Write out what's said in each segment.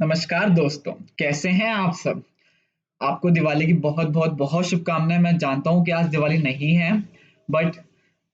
नमस्कार दोस्तों, कैसे हैं आप सब? आपको दिवाली की बहुत बहुत बहुत शुभकामनाएं। मैं जानता हूँ कि आज दिवाली नहीं है, बट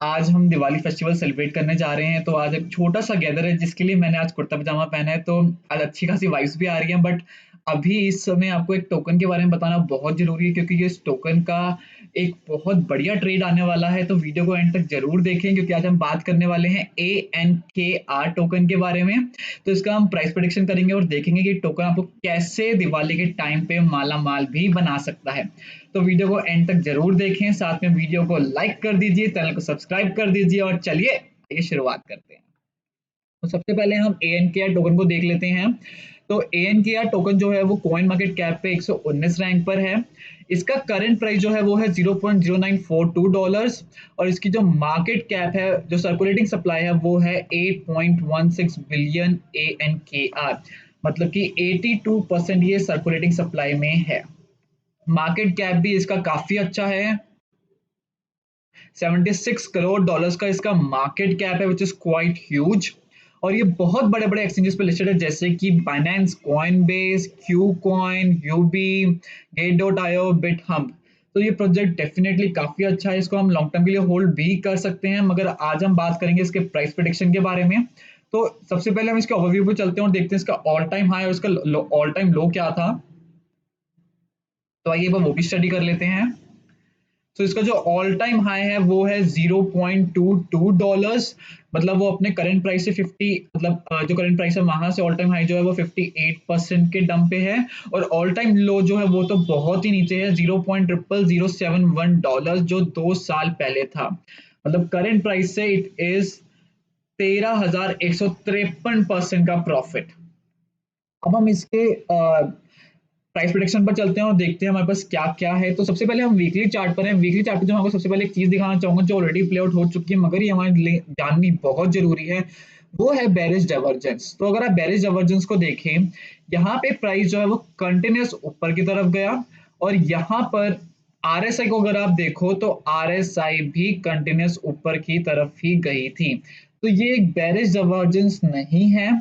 आज हम दिवाली फेस्टिवल सेलिब्रेट करने जा रहे हैं। तो आज एक छोटा सा गैदर है जिसके लिए मैंने आज कुर्ता पजामा पहना है। तो आज अच्छी खासी वाइब्स भी आ रही हैं, बट अभी इस समय आपको एक टोकन के बारे में बताना बहुत जरूरी है, क्योंकि इस टोकन का एक बहुत बढ़िया ट्रेड आने वाला है। तो वीडियो को एंड तक जरूर देखें, क्योंकि आज हम बात करने वाले हैं ANKR टोकन के बारे में। तो इसका हम प्राइस प्रेडिक्शन करेंगे और देखेंगे कि टोकन आपको कैसे दिवाली के टाइम पे माला माल भी बना सकता है। तो वीडियो को एंड तक जरूर देखें, साथ में वीडियो को लाइक कर दीजिए, चैनल को सब्सक्राइब कर दीजिए और चलिए आइए शुरुआत करते हैं। तो सबसे पहले हम ANKR टोकन को देख लेते हैं। तो ANKR टोकन जो है वो कॉइन मार्केट कैप पे 119 रैंक पर है। इसका करंट प्राइस जो है वो है $0.0942 और इसकी जो मार्केट कैप है, जो सर्कुलेटिंग सप्लाई है, वो है 8.16 बिलियन ANKR। मतलब कि 82% ये सर्कुलेटिंग सप्लाई में है। मार्केट कैप भी इसका काफी अच्छा है, $76 करोड़ का इसका मार्केट कैप है, विच इज क्वाइट ह्यूज। और ये बहुत बड़े बड़े एक्सचेंजेस पे लिस्टेड है, जैसे कि Binance, Coinbase, KuCoin, Huobi, गेट.io, बिटहम्प। तो ये प्रोजेक्ट डेफिनेटली काफी अच्छा है, इसको हम लॉन्ग टर्म के लिए होल्ड भी कर सकते हैं। मगर आज हम बात करेंगे इसके प्राइस प्रेडिक्शन के बारे में। तो सबसे पहले हम इसके ओवरव्यू पे चलते हैं और देखते हैं इसका ऑल टाइम हाई और इसका ऑल टाइम लो क्या था। तो आइए वो भी स्टडी कर लेते हैं। तो इसका जो ऑल टाइम हाई है वो है $0.22। मतलब वो अपने करंट प्राइस से 50, मतलब जो करंट प्राइस है वहां से ऑल टाइम हाई जो है वो 58% के डंप पे है। और ऑल टाइम लो जो है वो तो बहुत ही नीचे है, $0.00071, जो 2 साल पहले था। मतलब करंट प्राइस से इट इज 13,153% का प्रॉफिट। अब हम इसके प्राइस प्रेडिक्शन पर चलते हैं और देखते हैं हमारे पास क्या क्या है। तो सबसे पहले हम वीकली चार्ट पर हैं। वीकली चार्ट पर जो मैं आपको सबसे पहले एक चीज दिखाना चाहूंगा, जो ऑलरेडी प्ले आउट हो चुकी है, मगर ये हमारे लिए जाननी बहुत जरूरी है, वो है बेरिश डाइवर्जेंस। तो अगर आप बेरिश डाइवर्जेंस को देखें, यहाँ पे प्राइस जो है वो कंटिन्यूस ऊपर की तरफ गया, और यहाँ पर RSI को अगर आप देखो तो RSI भी कंटिन्यूस ऊपर की तरफ ही गई थी। तो ये एक बेरिश डाइवर्जेंस नहीं है।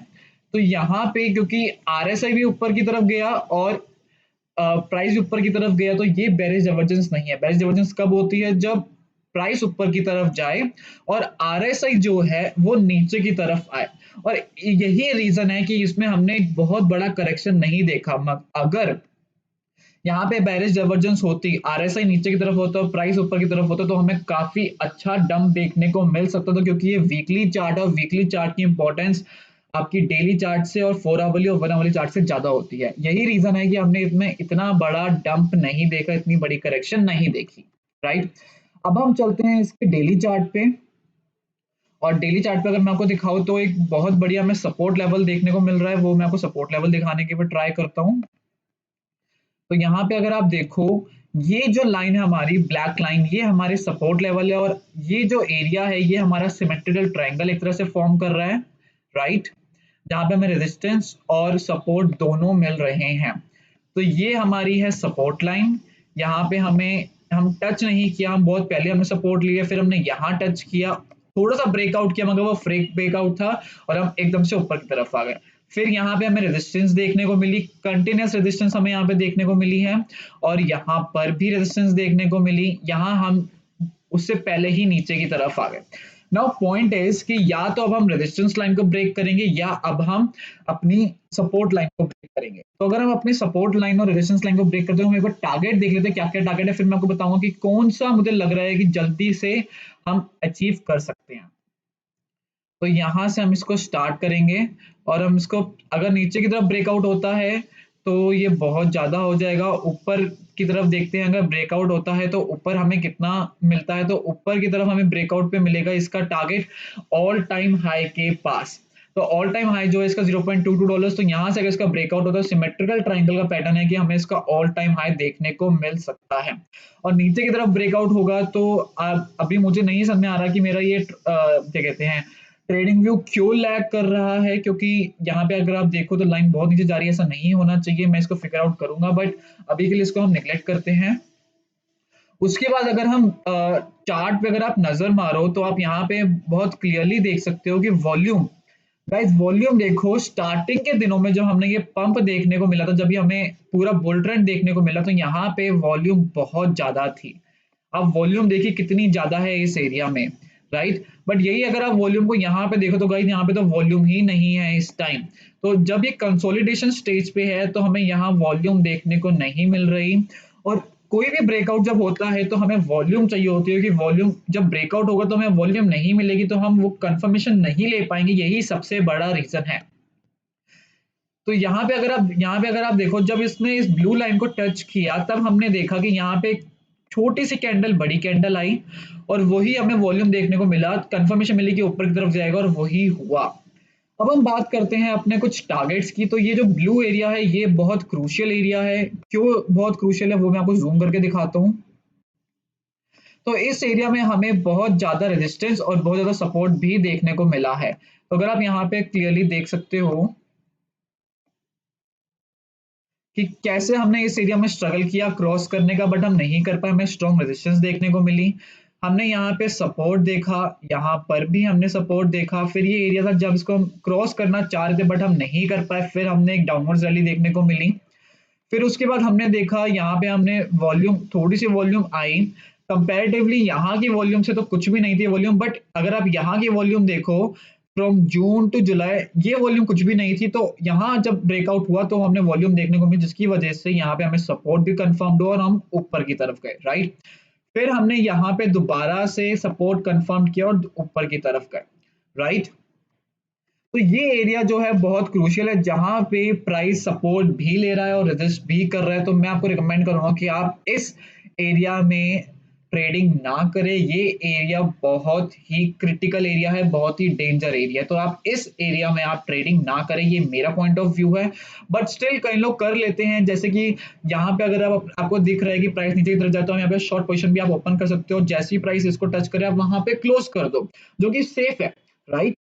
तो यहाँ पे क्योंकि RSI भी ऊपर की तरफ गया और प्राइस ऊपर की तरफ गया, तो ये बेरिश डाइवर्जेंस नहीं है। बेरिश डाइवर्जेंस कब होती है? जब प्राइस ऊपर की तरफ जाए और RSI जो है वो नीचे की तरफ आए। और यही रीजन है कि इसमें हमने एक बहुत बड़ा करेक्शन नहीं देखा। अगर यहाँ पे बेरिश डाइवर्जेंस होती, RSI नीचे की तरफ होता और प्राइस ऊपर की तरफ होता, तो हमें काफी अच्छा डंप देखने को मिल सकता था, क्योंकि ये वीकली चार्ट और वीकली चार्ट की इंपॉर्टेंस आपकी डेली चार्ट से और 4 आवरली और 1 आवरली चार्ट से ज्यादा होती है। यही रीजन है कि हमने इसमें इतना बड़ा डंप नहीं देखा, इतनी बड़ी करेक्शन नहीं देखी। राइट, अब हम चलते हैं इसके डेली चार्ट पे। और डेली चार्ट पे अगर मैं आपको दिखाऊं तो एक बहुत बढ़िया हमें सपोर्ट लेवल देखने को मिल रहा है, वो मैं आपको सपोर्ट लेवल दिखाने के लिए ट्राई करता हूँ। तो यहाँ पे अगर आप देखो, ये जो लाइन है हमारी ब्लैक लाइन, ये हमारे सपोर्ट लेवल है, और ये जो एरिया है ये हमारा सिमेट्रिकल ट्रायंगल एक तरह से फॉर्म कर रहा है। राइट, जहाँ पे हमें रेजिस्टेंस और सपोर्ट दोनों मिल रहे हैं। तो ये हमारी है सपोर्ट लाइन। यहाँ पे हम टच नहीं किया, हम बहुत पहले हमने सपोर्ट लिया, फिर हमने यहाँ टच किया, थोड़ा सा ब्रेकआउट किया, मगर वो फ्रेक ब्रेकआउट था और हम एकदम से ऊपर की तरफ आ गए। फिर यहाँ पे हमें रेजिस्टेंस देखने को मिली, कंटिन्यूस रेजिस्टेंस हमें यहाँ पे देखने को मिली है, और यहाँ पर भी रेजिस्टेंस देखने को मिली। यहाँ हम उससे पहले ही नीचे की तरफ आ गए। नाउ पॉइंट इज कि या तो अब हम रेजिस्टेंस लाइन को ब्रेक करेंगे या अब हम अपनी सपोर्ट लाइन को ब्रेक करेंगे। तो अगर हम अपनी सपोर्ट लाइन और रेजिस्टेंस लाइन को ब्रेक करते हैं, हम एक बार टारगेट देख लेते हैं, क्या क्या टारगेट है, फिर मैं आपको बताऊंगा कि कौन सा मुझे लग रहा है कि जल्दी से हम अचीव कर सकते हैं। तो यहाँ से हम इसको स्टार्ट करेंगे, और हम इसको अगर नीचे की तरफ ब्रेकआउट होता है तो ये बहुत ज्यादा हो जाएगा। ऊपर की तरफ देखते हैं, अगर ब्रेकआउट होता है तो ऊपर हमें कितना मिलता है, तो ऊपर की तरफ हमें ब्रेकआउट पे मिलेगा इसका टारगेट ऑल टाइम हाई के पास। तो ऑल टाइम हाई जो है इसका $0.22। तो यहाँ से अगर इसका ब्रेकआउट होता है, सिमेट्रिकल ट्राइंगल का पैटर्न है कि हमें इसका ऑल टाइम हाई देखने को मिल सकता है। और नीचे की तरफ ब्रेकआउट होगा तो अभी मुझे नहीं समझ में आ रहा कि मेरा ये क्या कहते हैं ट्रेडिंग व्यू क्यों लैग कर रहा है, क्योंकि यहाँ पे अगर आप देखो तो लाइन बहुत नीचे जा रही है, ऐसा नहीं होना चाहिए। मैं इसको फिगर आउट करूंगा, बट अभी के लिए इसको हम निगलेक्ट करते हैं। उसके बाद अगर हम चार्ट पे अगर आप नजर मारो तो आप यहाँ पे बहुत क्लियरली देख सकते हो कि वॉल्यूम गाइस वॉल्यूम देखो, स्टार्टिंग के दिनों में जब हमने ये पंप देखने को मिला था, जब भी हमें पूरा बुल ट्रेंड देखने को मिला, तो यहाँ पे वॉल्यूम बहुत ज्यादा थी। अब वॉल्यूम देखिए कितनी ज्यादा है इस एरिया में, राइट। बट यही अगर आप वॉल्यूम को यहाँ पे देखो तो गाइस यहाँ पे तो वॉल्यूम ही नहीं है इस टाइम। तो जब ये कंसोलिडेशन स्टेज पे है तो हमें यहाँ वॉल्यूम देखने को नहीं मिल रही। और कोई भी ब्रेकआउट जब होता है तो हमें वॉल्यूम चाहिए होती है, कि वॉल्यूम जब ब्रेकआउट होगा तो हमें वॉल्यूम नहीं मिलेगी तो हम वो कंफर्मेशन नहीं ले पाएंगे, यही सबसे बड़ा रीजन है। तो यहाँ पे अगर आप देखो, जब इसने इस ब्लू लाइन को टच किया तब हमने देखा कि यहाँ पे छोटी सी कैंडल, बड़ी कैंडल आई, और वही हमें वॉल्यूम देखने को मिला, कंफर्मेशन मिली कि ऊपर की तरफ जाएगा, और वही हुआ। अब हम बात करते हैं अपने कुछ टारगेट्स की। तो ये जो ब्लू एरिया है ये बहुत क्रूशियल एरिया है। क्यों बहुत क्रूशियल है वो मैं आपको जूम करके दिखाता हूँ। तो इस एरिया में हमें बहुत ज्यादा रेजिस्टेंस और बहुत ज्यादा सपोर्ट भी देखने को मिला है। तो अगर आप यहाँ पे क्लियरली देख सकते हो कि कैसे हमने इस एरिया में स्ट्रगल किया क्रॉस करने का, बट हम नहीं कर पाए, हमें स्ट्रॉन्ग रेजिस्टेंस देखने को मिली। हमने यहाँ पे सपोर्ट देखा, यहाँ पर भी हमने सपोर्ट देखा, फिर ये एरिया था जब इसको हम क्रॉस करना चाह रहे थे बट हम नहीं कर पाए, फिर हमने एक डाउनवर्ड रैली देखने को मिली। फिर उसके बाद हमने देखा यहाँ पे हमने वॉल्यूम, थोड़ी सी वॉल्यूम आई, कंपैरेटिवली यहाँ की वॉल्यूम से तो कुछ भी नहीं थी वॉल्यूम, बट अगर आप यहाँ की वॉल्यूम देखो फ्रॉम जून टू जुलाई, ये वॉल्यूम कुछ भी नहीं थी। तो यहाँ जब ब्रेकआउट हुआ तो हमने वॉल्यूम देखने को मिली, जिसकी वजह से यहाँ पे हमें सपोर्ट भी कंफर्म्ड हुआ और हम ऊपर की तरफ गए, राइट। फिर हमने यहाँ पे दोबारा से सपोर्ट कंफर्म किया और ऊपर की तरफ गए, राइट। तो ये एरिया जो है बहुत क्रूशियल है, जहां पे प्राइस सपोर्ट भी ले रहा है और रेजिस्ट भी कर रहा है। तो मैं आपको रिकमेंड करूंगा कि आप इस एरिया में ट्रेडिंग ना करें। ये एरिया बहुत ही क्रिटिकल एरिया है, बहुत ही डेंजर एरिया है। तो आप इस एरिया में आप ट्रेडिंग ना करें, ये मेरा पॉइंट ऑफ व्यू है। बट स्टिल कई लोग कर लेते हैं, जैसे कि यहाँ पे अगर आपको दिख रहा है कि प्राइस नीचे की तरफ जाता है, यहाँ पे शॉर्ट पोजीशन भी आप ओपन कर सकते हो, जैसी ही प्राइस इसको टच करे आप वहां पे क्लोज कर दो, जो कि सेफ है, राइट।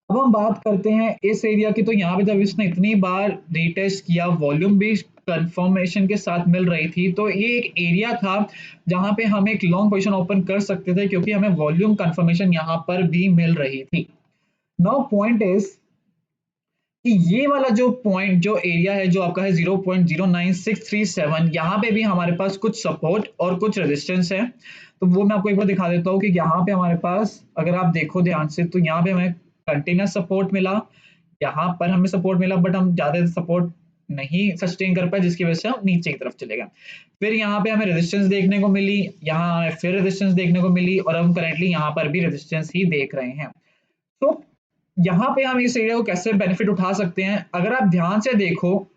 अब हम बात करते हैं इस एरिया की। तो यहाँ पे जब इसने इतनी बार रीटेस्ट किया, वॉल्यूम भी कंफर्मेशन के साथ मिल रही थी, तो ये एक एरिया था जहां पे हम एक लॉन्ग पोजीशन ओपन कर सकते थे, क्योंकि हमें वॉल्यूम कंफर्मेशन यहाँ पर भी मिल रही थी। नाउ पॉइंट इज कि ये वाला जो पॉइंट, जो एरिया है, जो आपका है 0.09637, यहाँ पे भी हमारे पास कुछ सपोर्ट और कुछ रेजिस्टेंस है। तो वो मैं आपको एक बार दिखा देता हूँ कि यहाँ पे हमारे पास अगर आप देखो ध्यान से, तो यहाँ पे हमें कंटिन्यूस सपोर्ट मिला, यहाँ पर हमें सपोर्ट मिला, बट हम ज्यादा सपोर्ट नहीं सस्टेन कर पाए, जिसकी वजह से हम नीचे की तरफ चले गए। फिर यहाँ पे हमें रेजिस्टेंस देखने को मिली, यहाँ हमें फिर रेजिस्टेंस देखने को मिली, और हम करेंटली यहाँ पर भी रेजिस्टेंस ही देख रहे हैं। तो यहाँ पे हम इस एरिया को कैसे बेनिफिट उठा सकते हैं, अगर आप ध्यान से देखो,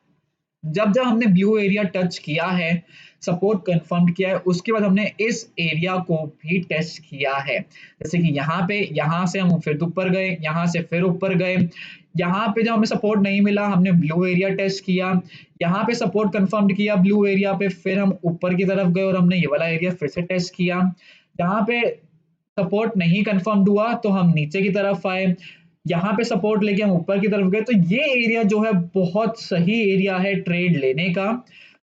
जब जब हमने ब्लू एरिया टच किया है, सपोर्ट कंफर्म किया है, उसके बाद हमने इस एरिया को भी टेस्ट किया है। जैसे कि यहाँ पे, यहाँ से हम फिर ऊपर गए, यहाँ से फिर ऊपर गए, यहाँ पे जब हमें सपोर्ट नहीं मिला हमने ब्लू एरिया टेस्ट किया, यहाँ पे सपोर्ट कंफर्म किया ब्लू एरिया पे, फिर हम ऊपर की तरफ गए और हमने ये वाला एरिया फिर से टेस्ट किया। यहाँ पे सपोर्ट नहीं कंफर्म हुआ तो हम नीचे की तरफ आए, यहाँ पे सपोर्ट लेके हम ऊपर की तरफ गए। तो ये एरिया जो है बहुत सही एरिया है ट्रेड लेने का।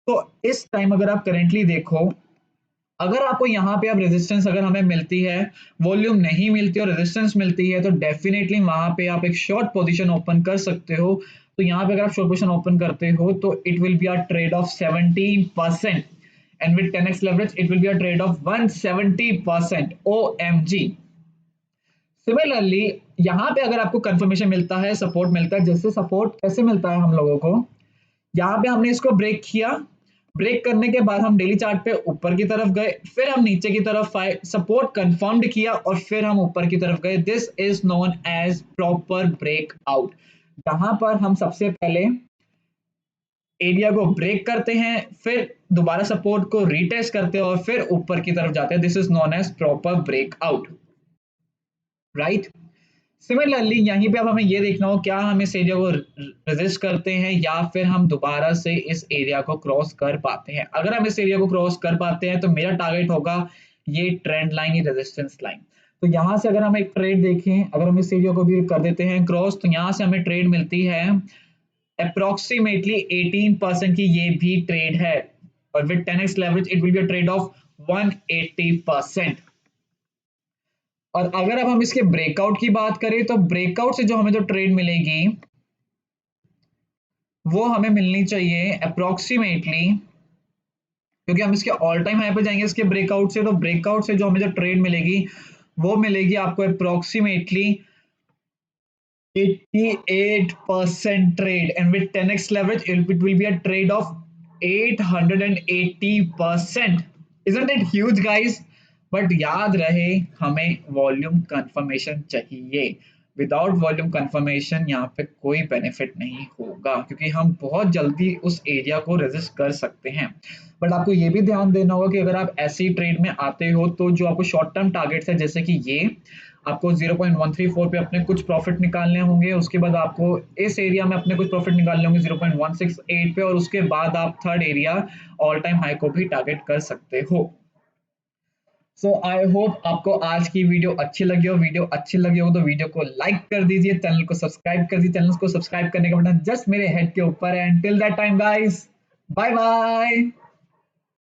तो इस टाइम अगर आप करेंटली देखो, अगर आपको यहाँ पे अब रेजिस्टेंस अगर हमें मिलती है, वॉल्यूम नहीं मिलती और रेजिस्टेंस मिलती है, तो डेफिनेटली वहां पे आप एक शॉर्ट पोजीशन ओपन कर सकते हो। तो यहाँ पे अगर आप शॉर्ट पोजीशन ओपन करते हो तो it will be a trade off 17%, and with 10x leverage it will be a trade of 170%। OMG। Similarly यहाँ पे अगर आपको कंफर्मेशन मिलता है, सपोर्ट मिलता है, जैसे सपोर्ट कैसे मिलता है हम लोगों को, यहाँ पे हमने इसको ब्रेक किया, ब्रेक करने के बाद हम डेली चार्ट पे ऊपर की तरफ गए, फिर हम नीचे की तरफ आए, सपोर्ट कंफर्म्ड किया और फिर हम ऊपर की तरफ गए। This is known as proper breakout, जहां पर हम सबसे पहले एरिया को ब्रेक करते हैं, फिर दोबारा सपोर्ट को रीटेस्ट करते हैं और फिर ऊपर की तरफ जाते हैं। This is known as proper breakout, right. Similarly यहीं पे अब हमें ये देखना हो, क्या हम इस एरिया को रेजिस्ट करते हैं या फिर हम दोबारा से इस एरिया को क्रॉस कर पाते हैं। अगर हम इस एरिया को क्रॉस कर पाते हैं तो मेरा टारगेट होगा ये ट्रेंड लाइन, ये रेजिस्टेंस लाइन। तो यहाँ से अगर हम एक ट्रेड देखें, अगर हम इस एरिया को भी कर देते हैं क्रॉस, तो यहाँ से हमें ट्रेड मिलती है अप्रोक्सीमेटली 18% की, ये भी ट्रेड है, और with 10x leverage it will be a trade off 180%। और अगर अब हम इसके ब्रेकआउट की बात करें तो ब्रेकआउट से जो हमें जो ट्रेड मिलेगी वो हमें मिलनी चाहिए अप्रोक्सीमेटली, क्योंकि हम इसके ऑल टाइम हाई पे जाएंगे इसके ब्रेकआउट से, तो ब्रेकआउट से जो हमें जो ट्रेड मिलेगी वो मिलेगी आपको approximately 88% trade, and with 10x leverage it will be a trade of 880%. Isn't it huge, guys? But याद रहे हमें वॉल्यूम कंफर्मेशन चाहिए। विदाउट वॉल्यूम कंफर्मेशन यहाँ पे कोई बेनिफिट नहीं होगा, क्योंकि हम बहुत जल्दी उस एरिया को रेजिस्ट कर सकते हैं। बट आपको ये भी ध्यान देना होगा कि अगर आप ऐसी ट्रेड में आते हो तो जो आपको शॉर्ट टर्म टारगेट्स है, जैसे कि ये आपको 0.134 पे अपने कुछ प्रॉफिट निकालने होंगे, उसके बाद आपको इस एरिया में अपने कुछ प्रॉफिट निकालने होंगे 0.168 पे, और उसके बाद आप third area all time high को भी टारगेट कर सकते हो। सो आई होप आपको आज की वीडियो अच्छी लगी हो। वीडियो अच्छी लगी हो तो वीडियो को लाइक कर दीजिए, चैनल को सब्सक्राइब कर दीजिए। चैनल को सब्सक्राइब करने का बटन जस्ट मेरे हेड के ऊपर है। Till that time guys, bye bye.